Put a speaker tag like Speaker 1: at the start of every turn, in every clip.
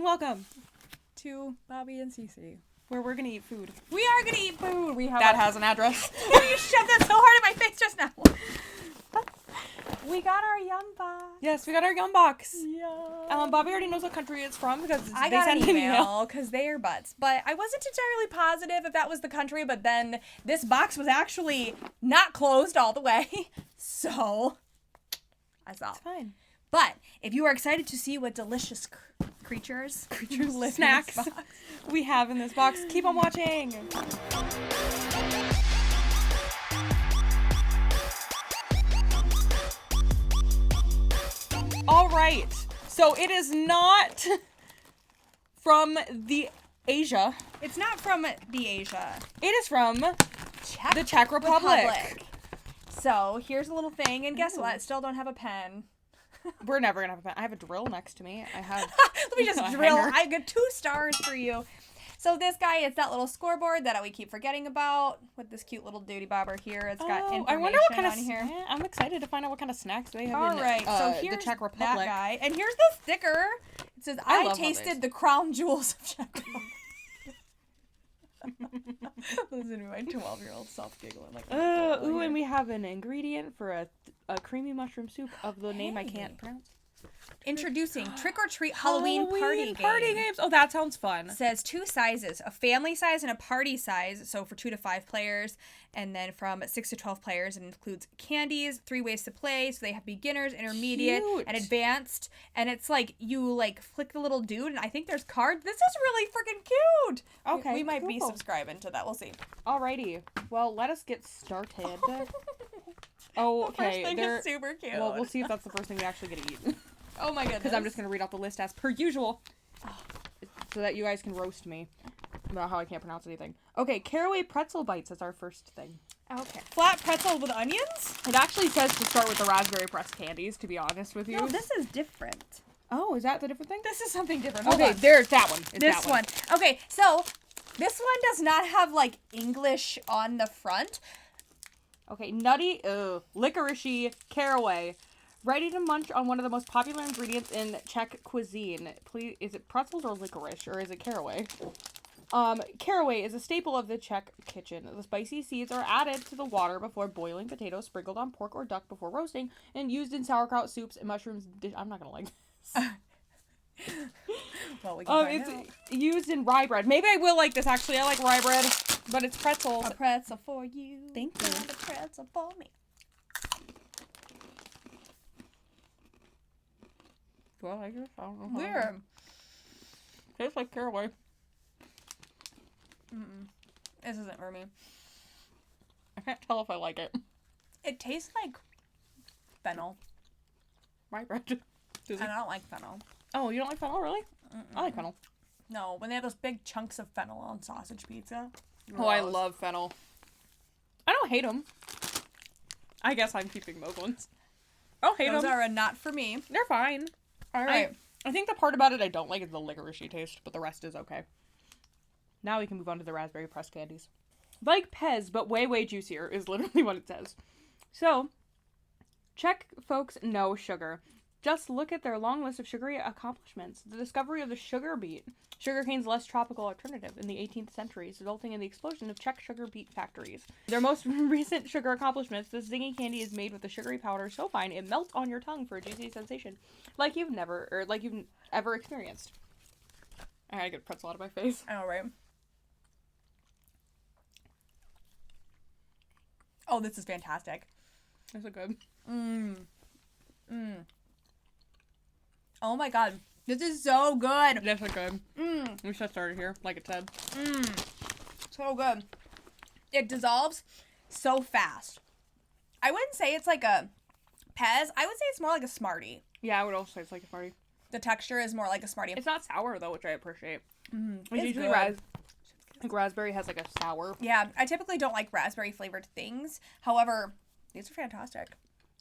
Speaker 1: and welcome
Speaker 2: to Bobby and Cece,
Speaker 1: where we're gonna eat food.
Speaker 2: We are gonna eat food. We have
Speaker 1: that has an address.
Speaker 2: You shoved that so hard in my face just now. We got our Yum box.
Speaker 1: Yes, we got our Yum box.
Speaker 2: Yeah.
Speaker 1: Bobby already knows what country it's from because
Speaker 2: I got an email because they are butts. But I wasn't entirely positive if that was the country, but then this box was actually not closed all the way. So, that's all.
Speaker 1: It's fine.
Speaker 2: But if you are excited to see what delicious creatures live
Speaker 1: snacks we have in this box, keep on watching. All right, so it is not from the Asia.
Speaker 2: It's not from the Asia.
Speaker 1: It is from the Czech Republic.
Speaker 2: So here's a little thing, and guess what? Still don't have a pen.
Speaker 1: We're never gonna have a pen. I have a drill next to me. I have.
Speaker 2: Let me just drill. I got 2 stars for you. So this guy, it's that little scoreboard that we keep forgetting about with this cute little duty bobber here. It's got information
Speaker 1: I wonder what kind
Speaker 2: on
Speaker 1: of
Speaker 2: here.
Speaker 1: Yeah, I'm excited to find out what kind of snacks they have
Speaker 2: All right, so here's
Speaker 1: the Czech Republic.
Speaker 2: that guy, and here's the sticker. It says, "I tasted the crown jewels of Czech Republic." Listen to my 12-year-old self giggling like.
Speaker 1: Ooh, and we have an ingredient for a creamy mushroom soup of the name I can't pronounce.
Speaker 2: Introducing Trick or Treat Halloween party
Speaker 1: games. Oh, that sounds fun.
Speaker 2: It says 2 sizes, a family size and a party size. So for 2 to 5 players, and then from 6 to 12 players, it includes candies. 3 ways to play. So they have beginners, intermediate, and advanced. And it's like you flick the little dude, and I think there's cards. This is really freaking cute.
Speaker 1: Okay,
Speaker 2: we might be subscribing to that. We'll see.
Speaker 1: Alrighty. Well, let us get started. Oh, okay.
Speaker 2: The first thing is super cute.
Speaker 1: Well, we'll see if that's the first thing we actually get to eat.
Speaker 2: Oh my goodness.
Speaker 1: Because I'm just going to read off the list as per usual. So that you guys can roast me about how I can't pronounce anything. Okay, Caraway Pretzel Bites is our first thing.
Speaker 2: Okay. Flat pretzel with onions?
Speaker 1: It actually says to start with the raspberry pressed candies, to be honest with you.
Speaker 2: No, this is different.
Speaker 1: Oh, is that the different thing?
Speaker 2: This is something different.
Speaker 1: Okay, there's that one.
Speaker 2: This one. Okay, so this one does not have, English on the front.
Speaker 1: Okay, nutty, licoricey, caraway. Ready to munch on one of the most popular ingredients in Czech cuisine. Please, is it pretzels or licorice, or is it caraway? Caraway is a staple of the Czech kitchen. The spicy seeds are added to the water before boiling potatoes, sprinkled on pork or duck before roasting, and used in sauerkraut soups and mushrooms. I'm not gonna like this.
Speaker 2: Well, we can find
Speaker 1: it's
Speaker 2: out.
Speaker 1: used in rye bread. Maybe I will like this, actually. I like rye bread, but it's pretzels.
Speaker 2: A pretzel for you.
Speaker 1: Thank you.
Speaker 2: And a pretzel for me.
Speaker 1: Well, I guess I don't know.
Speaker 2: Weird.
Speaker 1: Tastes like caraway.
Speaker 2: This isn't for me.
Speaker 1: I can't tell if I like it.
Speaker 2: It tastes like fennel.
Speaker 1: Rye bread.
Speaker 2: And I don't like fennel.
Speaker 1: Oh, you don't like fennel, really? I like fennel.
Speaker 2: No, when they have those big chunks of fennel on sausage pizza.
Speaker 1: Oh, I love fennel. I don't hate them. I guess I'm keeping those ones. I don't hate them.
Speaker 2: Those are a not for me.
Speaker 1: They're fine.
Speaker 2: All right.
Speaker 1: I think the part about it I don't like is the licoricey taste, but the rest is okay. Now we can move on to the raspberry pressed candies. Like Pez, but way, way juicier is literally what it says. So, Czech folks know sugar. Just look at their long list of sugary accomplishments. The discovery of the sugar beet, sugarcane's less tropical alternative, in the 18th century, resulting in the explosion of Czech sugar beet factories. Their most recent sugar accomplishments, this zingy candy is made with a sugary powder so fine it melts on your tongue for a juicy sensation, like you've ever experienced. I gotta get a pretzel out of my face.
Speaker 2: I know, right? Oh, this is fantastic.
Speaker 1: Is it good?
Speaker 2: Oh my god. This is so good.
Speaker 1: This is good. We should have started here, like it said.
Speaker 2: So good. It dissolves so fast. I wouldn't say it's like a Pez. I would say it's more like a Smartie.
Speaker 1: Yeah, I would also say it's like a Smartie.
Speaker 2: The texture is more like a Smartie.
Speaker 1: It's not sour, though, which I appreciate.
Speaker 2: It's
Speaker 1: usually
Speaker 2: good.
Speaker 1: Raspberry has, like, a sour.
Speaker 2: Yeah, I typically don't like raspberry-flavored things. However, these are fantastic.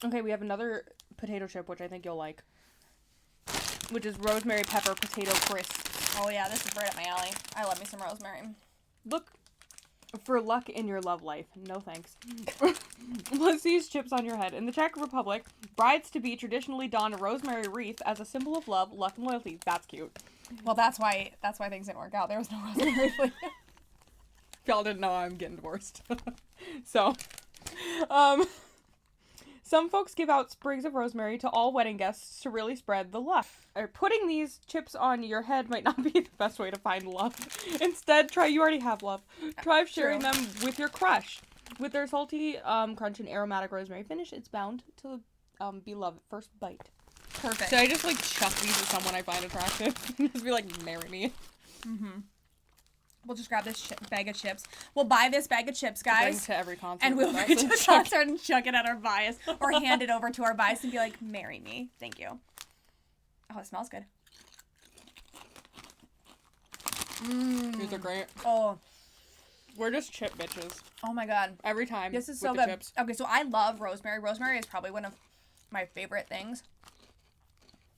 Speaker 1: Okay, we have another potato chip, which I think you'll like, which is rosemary pepper potato crisp.
Speaker 2: Oh, yeah, this is right up my alley. I love me some rosemary.
Speaker 1: Look. For luck in your love life. No thanks. Place these chips on your head. In the Czech Republic, brides-to-be traditionally don a rosemary wreath as a symbol of love, luck, and loyalty. That's cute.
Speaker 2: Well, that's why things didn't work out. There was no rosemary wreath.
Speaker 1: Y'all didn't know I'm getting divorced. So, some folks give out sprigs of rosemary to all wedding guests to really spread the luck. Putting these chips on your head might not be the best way to find love. Instead, you already have love. Try sharing them with your crush. With their salty crunch and aromatic rosemary finish, it's bound to be love at first bite.
Speaker 2: Perfect.
Speaker 1: Should I just, chuck these at someone I find attractive? Just be like, marry me.
Speaker 2: Mm-hmm. We'll just grab this bag of chips. We'll buy this bag of chips, guys.
Speaker 1: Bring to every concert.
Speaker 2: And we'll bring it to the concert and chuck it at our bias. Or hand it over to our bias and be like, marry me. Thank you. Oh, it smells good.
Speaker 1: These are great.
Speaker 2: Oh.
Speaker 1: We're just chip bitches.
Speaker 2: Oh my god.
Speaker 1: Every time.
Speaker 2: This is so good. Chips. Okay, so I love rosemary. Rosemary is probably one of my favorite things.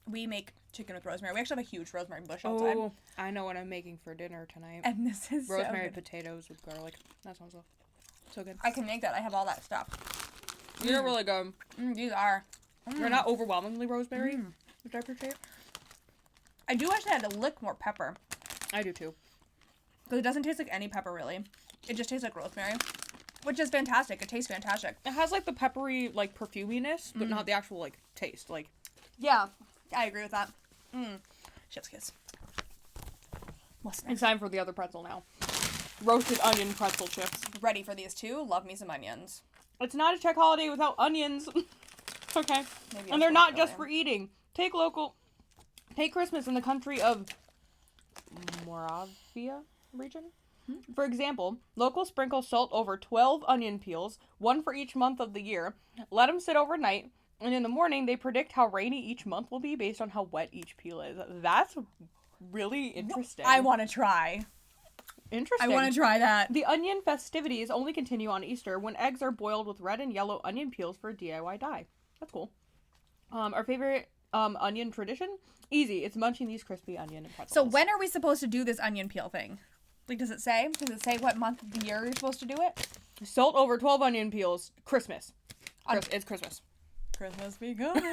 Speaker 2: We make chicken with rosemary. We actually have a huge rosemary bush outside.
Speaker 1: Oh, I know what I'm making for dinner tonight.
Speaker 2: And this is
Speaker 1: rosemary
Speaker 2: so good.
Speaker 1: potatoes with garlic. That sounds so good.
Speaker 2: I can make that. I have all that stuff.
Speaker 1: These are really good.
Speaker 2: These are.
Speaker 1: They're not overwhelmingly rosemary, which I appreciate.
Speaker 2: I do wish I had a lick more pepper.
Speaker 1: I do too.
Speaker 2: Because it doesn't taste like any pepper, really. It just tastes like rosemary. Which is fantastic. It tastes fantastic.
Speaker 1: It has, the peppery, perfuminess, but not the actual, taste.
Speaker 2: Yeah. I agree with that. Chef's kiss. What's next?
Speaker 1: It's time for the other pretzel now. Roasted onion pretzel chips.
Speaker 2: Ready for these two. Love me some onions.
Speaker 1: It's not a Czech holiday without onions. Okay.
Speaker 2: Maybe
Speaker 1: And they're not just for eating. Take Christmas in the country of Moravia region. For example, locals sprinkle salt over 12 onion peels, one for each month of the year. Let them sit overnight, and in the morning they predict how rainy each month will be based on how wet each peel is. That's really interesting.
Speaker 2: I want to try.
Speaker 1: Interesting.
Speaker 2: I want to try that.
Speaker 1: The onion festivities only continue on Easter when eggs are boiled with red and yellow onion peels for a DIY dye. That's cool. Our favorite onion tradition? Easy. It's munching these crispy onion and pretzels.
Speaker 2: So when are we supposed to do this onion peel thing? Does it say? Does it say what month of the year you're supposed to do it?
Speaker 1: Salt over 12 onion peels. Christmas. It's Christmas.
Speaker 2: Christmas be coming.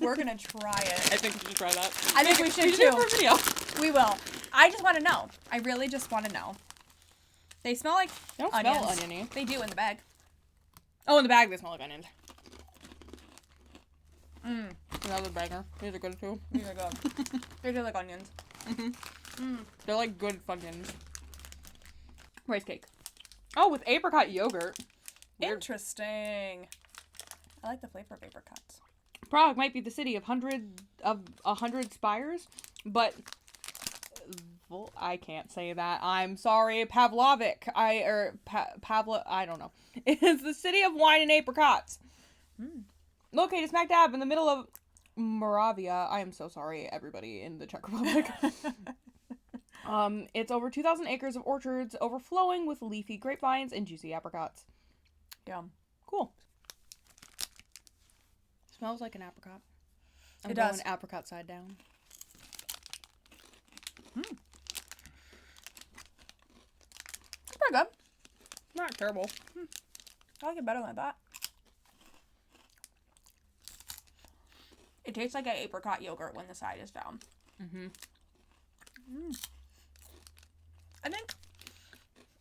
Speaker 2: We're going to try it.
Speaker 1: I think we should try that.
Speaker 2: I think we should
Speaker 1: do it
Speaker 2: too.
Speaker 1: for a video.
Speaker 2: We will. I just want to know. I really just want to know. They smell like
Speaker 1: They don't
Speaker 2: onions.
Speaker 1: smell oniony.
Speaker 2: They do in the bag.
Speaker 1: Oh, in the bag they smell like onions. Another banger. These are good too.
Speaker 2: These are good. They do like onions.
Speaker 1: They're like good fucking rice cake. Oh, with apricot yogurt. Weird.
Speaker 2: Interesting. I like the flavor of apricots.
Speaker 1: Prague might be the city of 100 spires, but I can't say that. I'm sorry. Pavlovic. I don't know. It is the city of wine and apricots. Located smack dab in the middle of Moravia. I am so sorry, everybody in the Czech Republic. It's over 2,000 acres of orchards overflowing with leafy grapevines and juicy apricots.
Speaker 2: Yum.
Speaker 1: Cool. Smells like an apricot. I'm
Speaker 2: It
Speaker 1: going
Speaker 2: does.
Speaker 1: apricot side down.
Speaker 2: It's pretty good.
Speaker 1: Not terrible.
Speaker 2: I like it better than I thought. It tastes like an apricot yogurt when the side is down. I think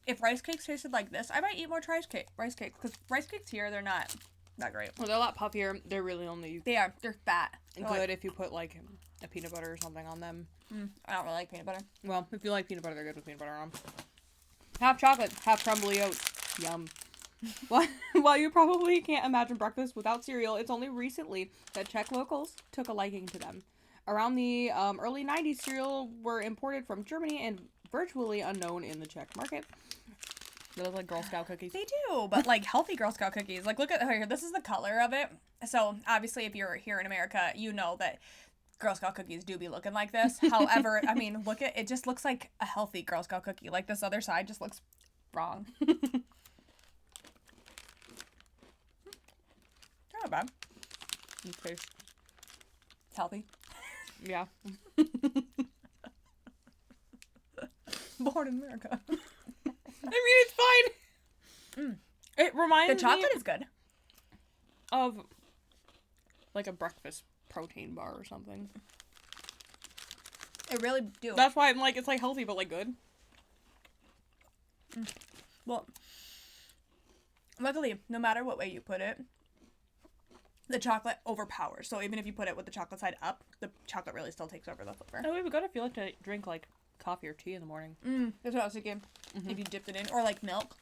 Speaker 2: if rice cakes tasted like this, I might eat more rice cakes. Because rice cakes here, they're not that great.
Speaker 1: Well, they're a lot puffier. They're really only
Speaker 2: They are. They're fat.
Speaker 1: good
Speaker 2: They're
Speaker 1: if you put, a peanut butter or something on them.
Speaker 2: I don't really like peanut butter.
Speaker 1: Well, if you like peanut butter, they're good with peanut butter on them. Half chocolate, half crumbly oats. Yum. While you probably can't imagine breakfast without cereal, it's only recently that Czech locals took a liking to them. Around the early 90s, cereal were imported from Germany and virtually unknown in the Czech market. They look like Girl Scout cookies.
Speaker 2: They do, but healthy Girl Scout cookies. Look at here. This is the color of it. So obviously, if you're here in America, you know that Girl Scout cookies do be looking like this. However, I mean, look at it. Just looks like a healthy Girl Scout cookie. This other side just looks wrong. Not bad.
Speaker 1: Okay.
Speaker 2: It's healthy.
Speaker 1: Yeah.
Speaker 2: Born in America.
Speaker 1: it's fine. It reminds me...
Speaker 2: The chocolate is good.
Speaker 1: Of, like, a breakfast protein bar or something.
Speaker 2: It really do.
Speaker 1: That's why I'm like, it's, like, healthy, but, like, good.
Speaker 2: Well, luckily, no matter what way you put it, the chocolate overpowers. So even if you put it with the chocolate side up, the chocolate really still takes over the flavor.
Speaker 1: Oh, it would be good if you like to drink, like, coffee or tea in the morning.
Speaker 2: That's what I was thinking. If you dipped it in. Or, like, milk.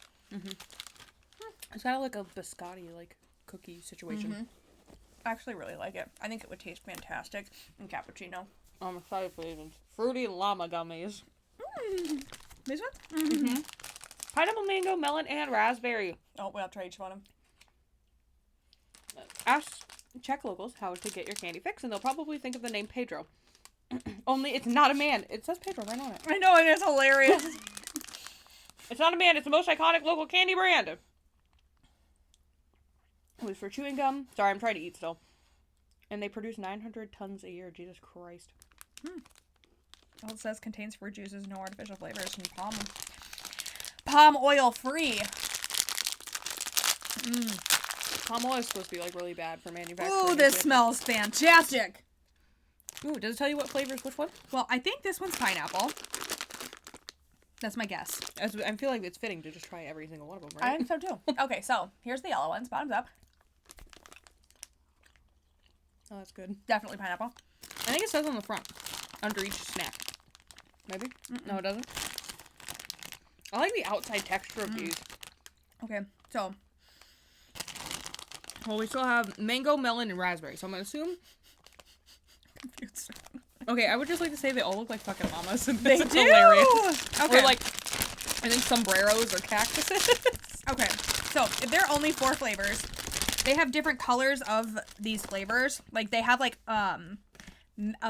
Speaker 1: It's kind of like a biscotti, like, cookie situation.
Speaker 2: I actually really like it. I think it would taste fantastic in cappuccino.
Speaker 1: I'm excited for these fruity llama gummies.
Speaker 2: These ones?
Speaker 1: Pineapple, mango, melon, and raspberry.
Speaker 2: Oh, we'll try each one of them.
Speaker 1: Ask Czech locals how to get your candy fix, and they'll probably think of the name Pedro. Only it's not a man. It says Pedro right on it.
Speaker 2: I know, it is hilarious.
Speaker 1: It's not a man. It's the most iconic local candy brand. It was for chewing gum. Sorry, I'm trying to eat still. And they produce 900 tons a year. Jesus Christ.
Speaker 2: Well, it says contains fruit juices, no artificial flavors, and palm oil free.
Speaker 1: Palm oil is supposed to be, like, really bad for manufacturing.
Speaker 2: Ooh, this smells fantastic.
Speaker 1: Ooh, does it tell you what flavors, which one?
Speaker 2: Well, I think this one's pineapple. That's my guess.
Speaker 1: I feel like it's fitting to just try every single one of them, right?
Speaker 2: I think so too. Okay, so here's the yellow ones. Bottoms up.
Speaker 1: Oh, that's good.
Speaker 2: Definitely pineapple.
Speaker 1: I think it says on the front, under each snack. Maybe? No, it doesn't. I like the outside texture of these.
Speaker 2: Okay, so.
Speaker 1: Well, we still have mango, melon, and raspberry, so I'm going to assume...
Speaker 2: Confused.
Speaker 1: Okay, I would just like to say they all look like fucking llamas.
Speaker 2: They do!
Speaker 1: Hilarious.
Speaker 2: Okay.
Speaker 1: Or like, I think sombreros or cactuses.
Speaker 2: Okay, so if there are only 4 flavors, they have different colors of these flavors. Like, they have, like, a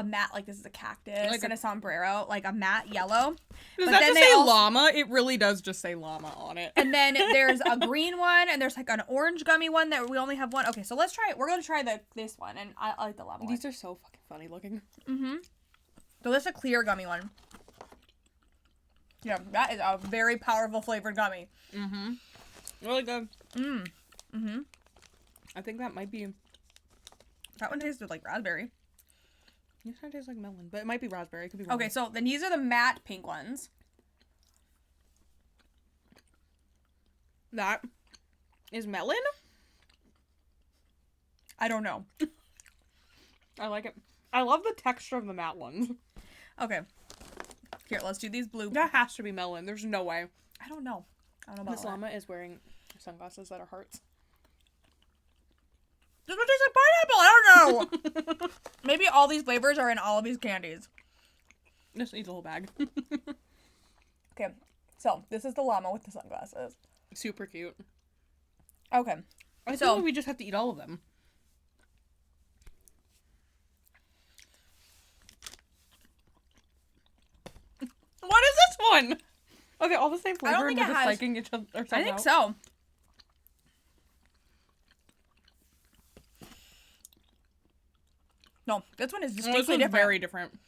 Speaker 2: matte, like, this is a cactus,
Speaker 1: like
Speaker 2: and a sombrero, like, a matte yellow.
Speaker 1: Does
Speaker 2: But
Speaker 1: that
Speaker 2: then
Speaker 1: just
Speaker 2: they
Speaker 1: say
Speaker 2: also-
Speaker 1: llama? It really does just say llama on it.
Speaker 2: And then there's a green one, and there's, like, an orange gummy one that we only have one. Okay, so let's try it. We're going to try this one, and I like the llama one.
Speaker 1: These are so fucking funny looking.
Speaker 2: So this is a clear gummy one. Yeah, that is a very powerful flavored gummy.
Speaker 1: Really good. I think that might be...
Speaker 2: That one tasted like raspberry.
Speaker 1: This one tastes like melon, but it might be raspberry. It could be wrong.
Speaker 2: Okay, so then these are the matte pink ones.
Speaker 1: That is melon?
Speaker 2: I don't know.
Speaker 1: I like it. I love the texture of the matte ones.
Speaker 2: Okay. Here, let's do these blue.
Speaker 1: That has to be melon. There's no way.
Speaker 2: I don't know. I don't know about
Speaker 1: This
Speaker 2: that.
Speaker 1: llama is wearing sunglasses that are hearts.
Speaker 2: This one tastes like pineapple. I don't know. Maybe all these flavors are in all of these candies.
Speaker 1: Just eat the whole bag.
Speaker 2: Okay, so this is the llama with the sunglasses.
Speaker 1: Super cute.
Speaker 2: Okay.
Speaker 1: I
Speaker 2: So-
Speaker 1: think we just have to eat all of them. What is this one? Are they all the same flavor?
Speaker 2: don't think
Speaker 1: and
Speaker 2: it
Speaker 1: we're
Speaker 2: has-
Speaker 1: just psyching each other
Speaker 2: I
Speaker 1: ourselves
Speaker 2: think
Speaker 1: out?
Speaker 2: so. No, this one is
Speaker 1: Oh,
Speaker 2: distinctly
Speaker 1: this one's
Speaker 2: different.
Speaker 1: very different.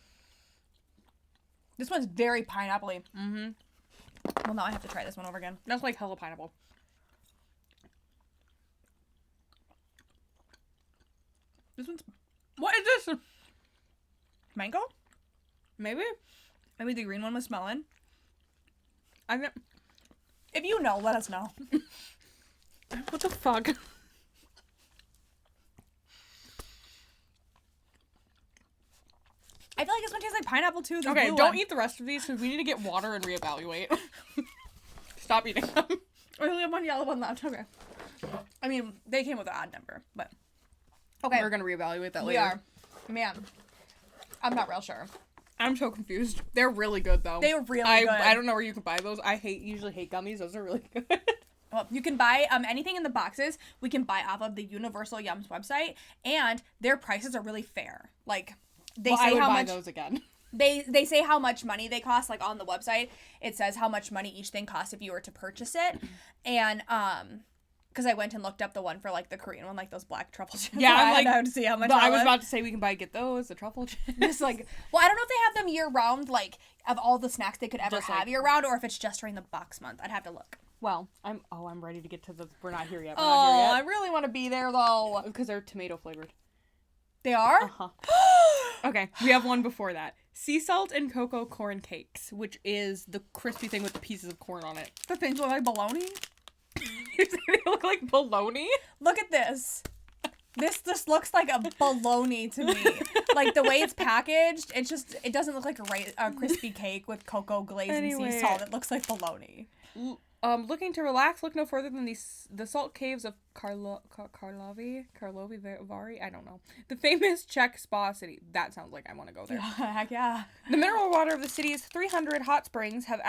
Speaker 2: This one's very pineapple-y. Well, now I have to try this one over again.
Speaker 1: That's like hella pineapple.
Speaker 2: This one's
Speaker 1: What is this?
Speaker 2: mango?
Speaker 1: Maybe?
Speaker 2: Maybe the green one was melon.
Speaker 1: I mean,
Speaker 2: If you know, let us know.
Speaker 1: what the fuck?
Speaker 2: I feel like this one tastes like pineapple too.
Speaker 1: Okay, don't eat the rest of these because we need to get water and reevaluate. Stop eating them.
Speaker 2: We only have one yellow one left. Okay. I mean, they came with an odd number, but okay.
Speaker 1: We're gonna reevaluate that
Speaker 2: We
Speaker 1: later.
Speaker 2: are. Man, I'm not real sure.
Speaker 1: I'm so confused. They're really good though.
Speaker 2: They were really
Speaker 1: I
Speaker 2: good.
Speaker 1: I don't know where you can buy those. I usually hate gummies. Those are really good.
Speaker 2: Well, you can buy anything in the boxes. We can buy off of the Universal Yums website, and their prices are really fair. Like they
Speaker 1: I
Speaker 2: say
Speaker 1: would
Speaker 2: how
Speaker 1: buy
Speaker 2: much
Speaker 1: those again.
Speaker 2: they say how much money they cost. Like on the website, it says how much money each thing costs if you were to purchase it, and Because I went and looked up the one for, like, the Korean one, like, those black truffle chips.
Speaker 1: Yeah, I'm like,
Speaker 2: I had to see how much
Speaker 1: I was about to say we can get those, the truffle chips.
Speaker 2: Just, like, well, I don't know if they have them year-round, like, of all the snacks they could ever
Speaker 1: Just,
Speaker 2: have
Speaker 1: like,
Speaker 2: year-round, or if it's just during the box month. I'd have to look.
Speaker 1: Well, I'm ready to get to we're not here yet.
Speaker 2: I really want to be there, though.
Speaker 1: Because they're tomato flavored.
Speaker 2: They are?
Speaker 1: Uh-huh. Okay, we have one before that. Sea salt and cocoa corn cakes, which is the crispy thing with the pieces of corn on it.
Speaker 2: The things look like bologna?
Speaker 1: You say they look like bologna?
Speaker 2: Look at this. This just looks like a bologna to me. Like, the way it's packaged, it doesn't look like a crispy cake with cocoa glaze and sea salt. It looks like bologna.
Speaker 1: Looking to relax, look no further than the salt caves of Karlovy Vary. I don't know. The famous Czech spa city. That sounds like I want to go there.
Speaker 2: Heck yeah.
Speaker 1: The mineral water of the city's 300 hot springs have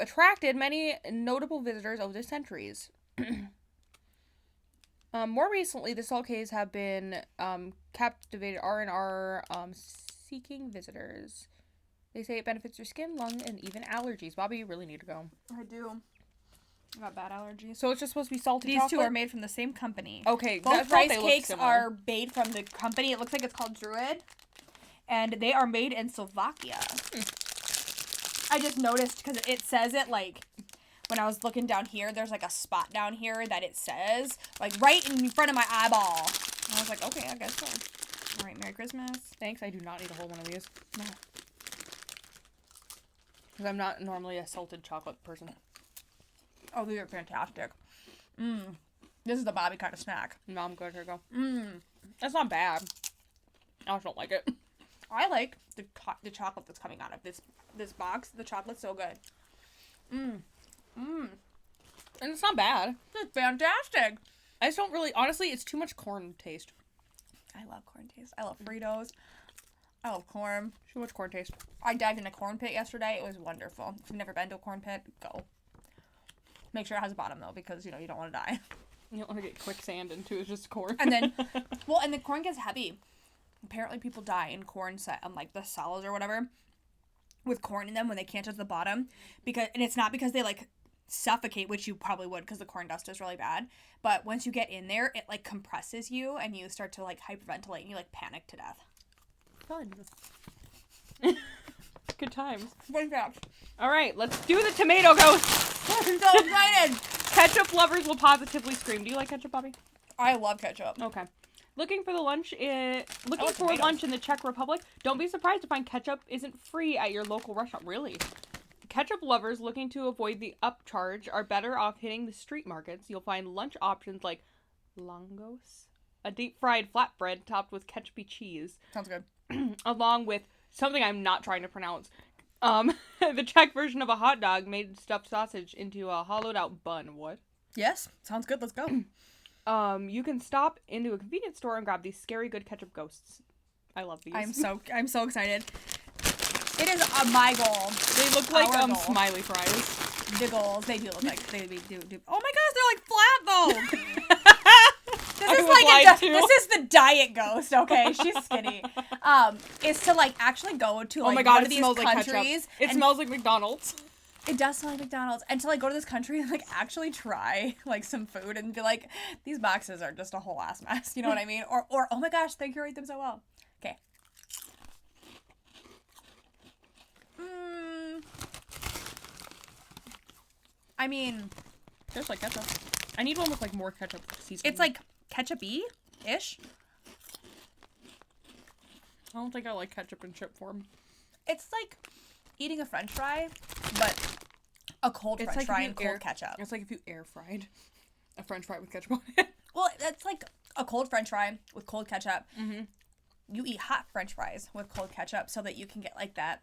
Speaker 1: attracted many notable visitors over the centuries. More recently, the salt caves have been captivated R&R seeking visitors. They say it benefits your skin, lung, and even allergies. Bobby, you really need to go.
Speaker 2: I do. I got bad allergies.
Speaker 1: So it's just supposed to be salty chocolate?
Speaker 2: These two are made from the same company.
Speaker 1: Okay.
Speaker 2: Both rice cakes are made from the company. It looks like it's called Druid. And they are made in Slovakia. I just noticed because it says it, like, when I was looking down here, there's, like, a spot down here that it says, like, right in front of my eyeball. And I was like, okay, I guess so. All right, Merry Christmas.
Speaker 1: Thanks. I do not need a whole one of these. No. Because I'm not normally a salted chocolate person.
Speaker 2: Oh, these are fantastic. This is the Bobby kind of snack.
Speaker 1: No, I'm good. Here we go. That's not bad. I just don't like it.
Speaker 2: I like the chocolate that's coming out of this box. The chocolate's so good.
Speaker 1: And it's not bad.
Speaker 2: It's fantastic.
Speaker 1: I just don't really... Honestly, it's too much corn taste.
Speaker 2: I love corn taste. I love Fritos. I love corn.
Speaker 1: Too much corn taste.
Speaker 2: I dived in a corn pit yesterday. It was wonderful. If you've never been to a corn pit, go. Make sure it has a bottom, though, because, you don't want to die.
Speaker 1: You don't want to get quicksand into it. It's just corn.
Speaker 2: And then... and the corn gets heavy. Apparently, people die in corn like, the solids or whatever, with corn in them when they can't touch the bottom. And it's not because they, like, suffocate, which you probably would because the corn dust is really bad. But once you get in there, it, like, compresses you, and you start to, like, hyperventilate, and you, like, panic to death.
Speaker 1: Fun. Good times.
Speaker 2: Fun fact.
Speaker 1: All right, let's do the tomato ghost.
Speaker 2: I'm so excited.
Speaker 1: Ketchup lovers will positively scream. Do you like ketchup, Bobby?
Speaker 2: I love ketchup.
Speaker 1: Okay. Looking for lunch in the Czech Republic? Don't be surprised to find ketchup isn't free at your local restaurant. Really? Ketchup lovers looking to avoid the upcharge are better off hitting the street markets. You'll find lunch options like langos, a deep-fried flatbread topped with ketchupy cheese.
Speaker 2: Sounds good.
Speaker 1: Along with something I'm not trying to pronounce. The Czech version of a hot dog made stuffed sausage into a hollowed-out bun. What?
Speaker 2: Yes. Sounds good. Let's go.
Speaker 1: You can stop into a convenience store and grab these scary good ketchup ghosts. I love these.
Speaker 2: I'm so excited. It is my goal.
Speaker 1: They look like smiley fries.
Speaker 2: The goals. They do look like do. Oh my gosh, they're like flat though. This is the diet ghost. Okay, she's skinny. Is to like actually go to like one of these countries.
Speaker 1: It smells like McDonald's.
Speaker 2: It does smell like McDonald's. And to like go to this country and like actually try like some food and be like, these boxes are just a whole ass mess. You know what I mean? Or oh my gosh, they curate them so well. Okay. I mean,
Speaker 1: just like ketchup. I need one with like more ketchup seasoning.
Speaker 2: It's like ketchup-y-ish.
Speaker 1: I don't think I like ketchup in chip form.
Speaker 2: It's like eating a French fry, but a cold French fry and cold ketchup.
Speaker 1: It's like if you air fried a French fry with ketchup on it.
Speaker 2: Well, that's like a cold French fry with cold ketchup.
Speaker 1: Mm-hmm.
Speaker 2: You eat hot French fries with cold ketchup so that you can get like that,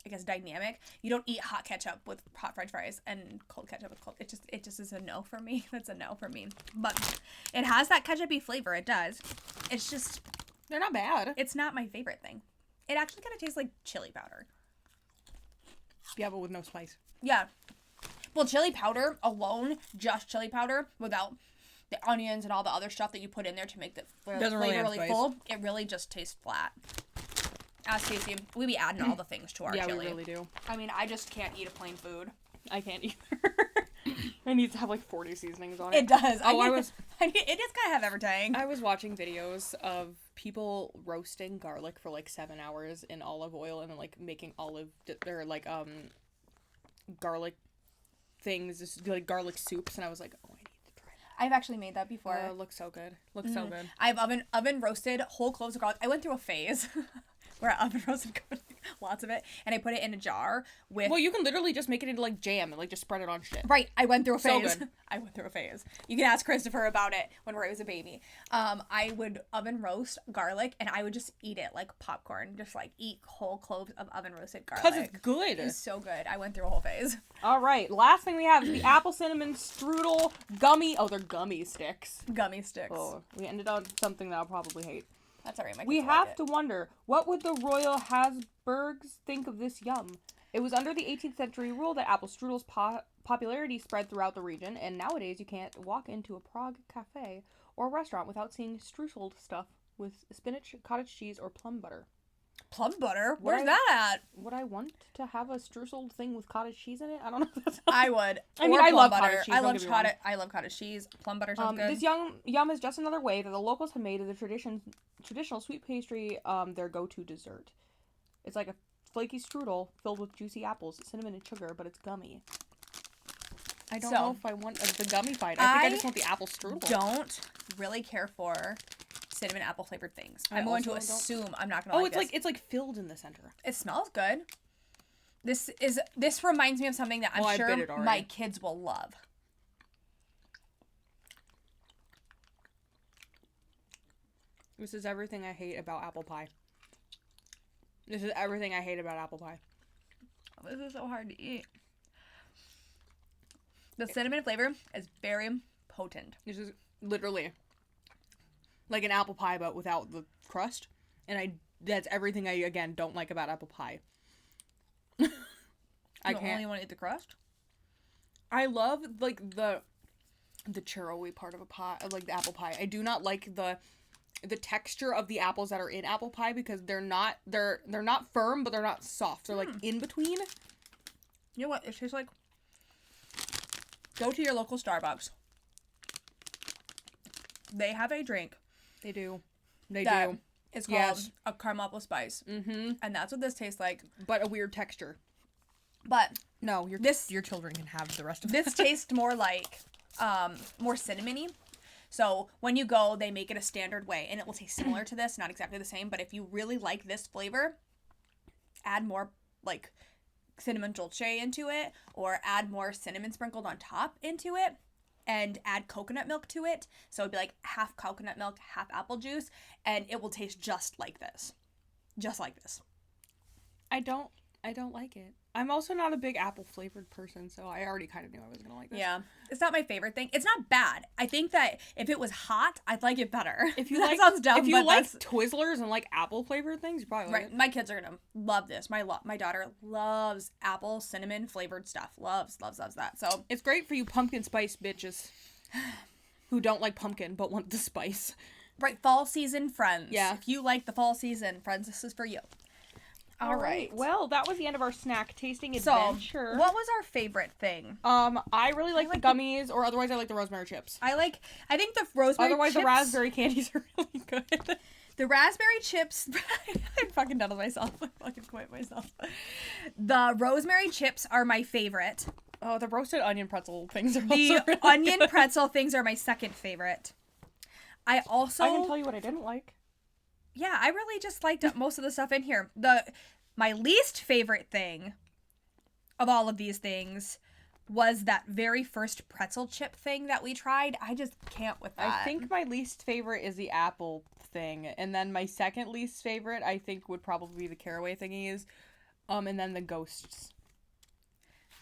Speaker 2: I guess, dynamic. You don't eat hot ketchup with hot French fries and cold ketchup with cold. It just is a no for me. That's a no for me. But it has that ketchup-y flavor. It does. It's just...
Speaker 1: They're not bad.
Speaker 2: It's not my favorite thing. It actually kind of tastes like chili powder.
Speaker 1: Yeah, but with no spice.
Speaker 2: Yeah. Well, chili powder alone, just chili powder, without the onions and all the other stuff that you put in there to make the flavor really full, it really just tastes flat. As Stacey, we be adding all the things to our chili.
Speaker 1: Yeah, we really do.
Speaker 2: I mean, I just can't eat a plain food.
Speaker 1: I can't either. It needs to have like 40 seasonings on it.
Speaker 2: It does.
Speaker 1: It
Speaker 2: just gotta have everything.
Speaker 1: I was watching videos of people roasting garlic for like 7 hours in olive oil and then like making their like garlic things, like garlic soups, and I was like, oh, I need to try that.
Speaker 2: I've actually made that before.
Speaker 1: It looks so good. So good.
Speaker 2: I've oven roasted whole cloves of garlic. I went through a phase where I oven roasted garlic, lots of it, and I put it in a jar with...
Speaker 1: Well, you can literally just make it into like jam and like just spread it on shit.
Speaker 2: Right, I went through a phase.
Speaker 1: So good.
Speaker 2: I went through a phase. You can ask Christopher about it when Ray was a baby. I would oven roast garlic, and I would just eat it like popcorn. Just like eat whole cloves of oven roasted garlic.
Speaker 1: Because it's good.
Speaker 2: It's so good. I went through a whole phase.
Speaker 1: All right, last thing we have is the apple cinnamon strudel gummy. Oh, they're gummy sticks.
Speaker 2: Gummy sticks.
Speaker 1: Oh, we ended on something that I'll probably hate.
Speaker 2: That's all right.
Speaker 1: We have to wonder, what would the Royal Habsburgs think of this yum? It was under the 18th century rule that apple strudel's popularity spread throughout the region, and nowadays you can't walk into a Prague cafe or restaurant without seeing streuseled stuff with spinach, cottage cheese, or plum butter.
Speaker 2: Plum butter? Where's that at?
Speaker 1: Would I want to have a streuseled thing with cottage cheese in it? I don't know if that's...
Speaker 2: I would.
Speaker 1: I mean, I love
Speaker 2: butter.
Speaker 1: cottage cheese.
Speaker 2: I love cottage cheese. Plum butter sounds good.
Speaker 1: This yum is just another way that the locals have made of the traditional sweet pastry their go-to dessert. It's like a flaky strudel filled with juicy apples, cinnamon, and sugar, but it's gummy. I don't know if I want the gummy bite. I think I just want the apple strudel.
Speaker 2: Don't really care for cinnamon apple flavored things. I'm going to assume I'm not gonna like this.
Speaker 1: It's like filled in the center.
Speaker 2: It smells good. This reminds me of something that I'm sure my kids will love.
Speaker 1: This is everything I hate about apple pie. This is everything I hate about apple pie.
Speaker 2: This is so hard to eat. The cinnamon flavor is very potent.
Speaker 1: This is literally like an apple pie, but without the crust. And that's everything I, again, don't like about apple pie.
Speaker 2: I can't. Only want to eat the crust?
Speaker 1: I love, like, the Caraway part of a pie, like the apple pie. I do not like the texture of the apples that are in apple pie because they're not firm, but they're not soft. They're, like, in between.
Speaker 2: You know what? It tastes like... Go to your local Starbucks. They have a drink.
Speaker 1: They do. They do.
Speaker 2: It's called a caramel apple spice.
Speaker 1: Mm-hmm.
Speaker 2: And that's what this tastes like.
Speaker 1: But a weird texture.
Speaker 2: But
Speaker 1: no, your children can have the rest of it.
Speaker 2: This tastes more like more cinnamony. So when you go, they make it a standard way, and it will taste similar to this, not exactly the same. But if you really like this flavor, add more like cinnamon dolce into it, or add more cinnamon sprinkled on top into it, and add coconut milk to it. So it'd be like half coconut milk, half apple juice, and it will taste just like this. Just like this.
Speaker 1: I don't like it. I'm also not a big apple flavored person, so I already kind of knew I was gonna like this.
Speaker 2: Yeah, it's not my favorite thing. It's not bad. I think that if it was hot, I'd like it better.
Speaker 1: If you
Speaker 2: that sounds dumb,
Speaker 1: if you like Twizzlers and like apple flavored things, you probably like it.
Speaker 2: My kids are gonna love this. My daughter loves apple cinnamon flavored stuff. Loves that. So
Speaker 1: it's great for you pumpkin spice bitches who don't like pumpkin but want the spice.
Speaker 2: Right, fall season friends.
Speaker 1: Yeah.
Speaker 2: If you like the fall season friends, this is for you. All right.
Speaker 1: Well, that was the end of our snack tasting adventure.
Speaker 2: So, what was our favorite thing?
Speaker 1: I really like the gummies, or otherwise I like the rosemary chips.
Speaker 2: I think the rosemary
Speaker 1: otherwise,
Speaker 2: chips...
Speaker 1: the raspberry candies are really good.
Speaker 2: The raspberry chips... I'm fucking done with myself. I fucking quit myself. The rosemary chips are my favorite.
Speaker 1: Oh, the roasted onion pretzel things are also
Speaker 2: The
Speaker 1: really
Speaker 2: onion
Speaker 1: good.
Speaker 2: pretzel things are my second favorite. I can
Speaker 1: tell you what I didn't like.
Speaker 2: Yeah, I really just liked most of the stuff in here. My least favorite thing of all of these things was that very first pretzel chip thing that we tried. I just can't with that.
Speaker 1: I think my least favorite is the apple thing, and then my second least favorite I think would probably be the caraway thingies, and then the ghosts.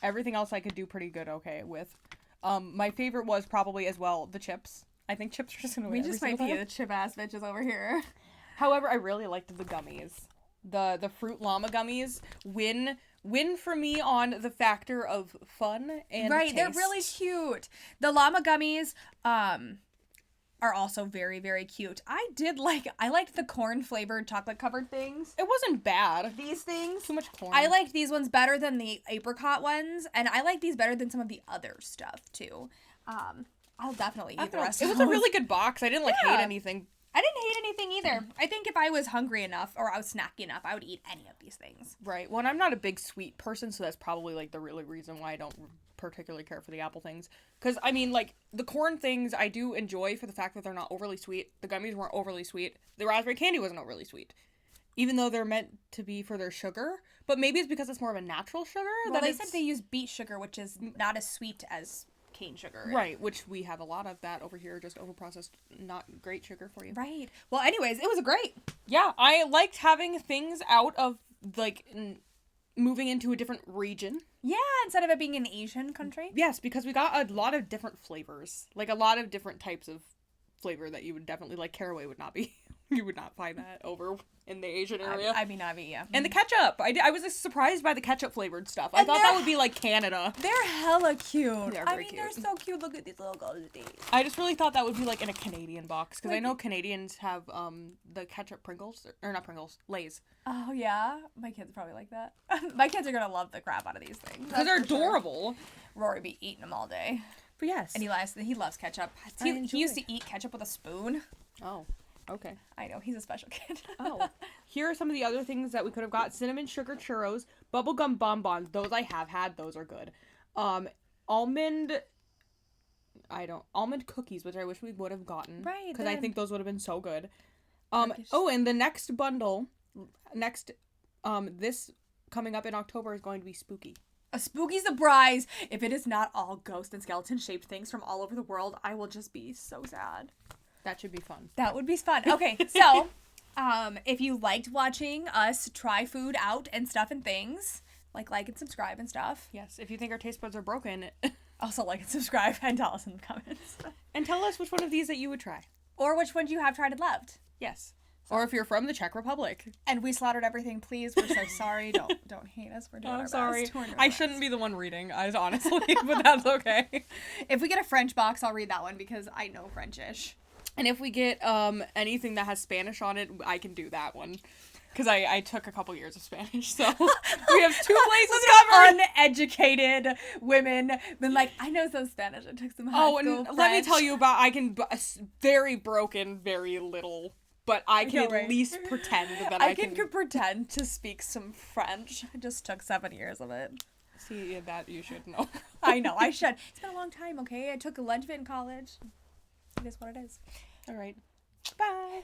Speaker 1: Everything else I could do pretty good with. My favorite was probably as well the chips. I think chips are just gonna win.
Speaker 2: We just might be the chip ass bitches over here.
Speaker 1: However, I really liked the gummies. The fruit llama gummies win for me on the factor of fun and
Speaker 2: right,
Speaker 1: taste.
Speaker 2: They're really cute. The llama gummies, are also very, very cute. I liked the corn flavored chocolate covered things.
Speaker 1: It wasn't bad.
Speaker 2: These things.
Speaker 1: Too much corn.
Speaker 2: I liked these ones better than the apricot ones, and I like these better than some of the other stuff too. I'll definitely eat the rest.
Speaker 1: It was a really good box. I didn't hate anything.
Speaker 2: I didn't hate anything either. I think if I was hungry enough or I was snacky enough, I would eat any of these things.
Speaker 1: Right. Well, and I'm not a big sweet person, so that's probably like the really reason why I don't particularly care for the apple things. Because, I mean, like, the corn things I do enjoy for the fact that they're not overly sweet. The gummies weren't overly sweet. The raspberry candy wasn't overly sweet. Even though they're meant to be for their sugar. But maybe it's because it's more of a natural sugar.
Speaker 2: Well, they said they use beet sugar, which is not as sweet as cane sugar.
Speaker 1: Right, which we have a lot of that over here, just overprocessed, not great sugar for you.
Speaker 2: Right. Well, anyways, it was great.
Speaker 1: Yeah, I liked having things out of, like, moving into a different region.
Speaker 2: Yeah, instead of it being an Asian country.
Speaker 1: Yes, because we got a lot of different flavors. Like, a lot of different types of flavor that you would definitely, like, Caraway would not be. You would not find that over in the Asian area.
Speaker 2: I mean, yeah.
Speaker 1: And the ketchup. I was surprised by the ketchup flavored stuff. I thought that would be like Canada.
Speaker 2: They're hella cute.
Speaker 1: They're very cute.
Speaker 2: They're so cute. Look at these little goldies.
Speaker 1: I just really thought that would be like in a Canadian box. Because I know Canadians have the ketchup Pringles. Or not Pringles. Lay's.
Speaker 2: Oh, yeah? My kids probably like that. My kids are going to love the crap out of these things.
Speaker 1: Because they're adorable.
Speaker 2: Sure. Rory be eating them all day.
Speaker 1: But yes.
Speaker 2: And he loves ketchup. He used to eat ketchup with a spoon.
Speaker 1: Oh. Okay.
Speaker 2: I know, he's a special kid.
Speaker 1: Oh. Here are some of the other things that we could have got. Cinnamon sugar churros, bubblegum bonbons. Those I have had. Those are good. Almond cookies, which I wish we would have gotten.
Speaker 2: Right.
Speaker 1: Because I think those would have been so good. And the next bundle, this coming up in October is going to be spooky.
Speaker 2: A spooky surprise. If it is not all ghost and skeleton shaped things from all over the world, I will just be so sad.
Speaker 1: That should be fun.
Speaker 2: That would be fun. Okay, so if you liked watching us try food out and stuff and things, like and subscribe and stuff.
Speaker 1: Yes, if you think our taste buds are broken.
Speaker 2: Also like and subscribe and tell us in the comments.
Speaker 1: And tell us which one of these that you would try.
Speaker 2: Or which ones you have tried and loved.
Speaker 1: Yes. Or if you're from the Czech Republic.
Speaker 2: And we slaughtered everything, please. We're so sorry. Don't hate us. We're doing our
Speaker 1: sorry.
Speaker 2: best.
Speaker 1: I shouldn't be the one reading, honestly, but that's okay.
Speaker 2: If we get a French box, I'll read that one because I know Frenchish.
Speaker 1: And if we get anything that has Spanish on it, I can do that one. Because I took a couple years of Spanish, so we have 2 places covered.
Speaker 2: Uneducated women been like, I know some Spanish. I took some high school French.
Speaker 1: Let me tell you about, I can, very broken, very little, but I can at least pretend that I can
Speaker 2: pretend to speak some French. I just took 7 years of it.
Speaker 1: See, that you should know.
Speaker 2: I know, I should. It's been a long time, okay? I took a lunch bit in college. It is what it is.
Speaker 1: All right. Bye.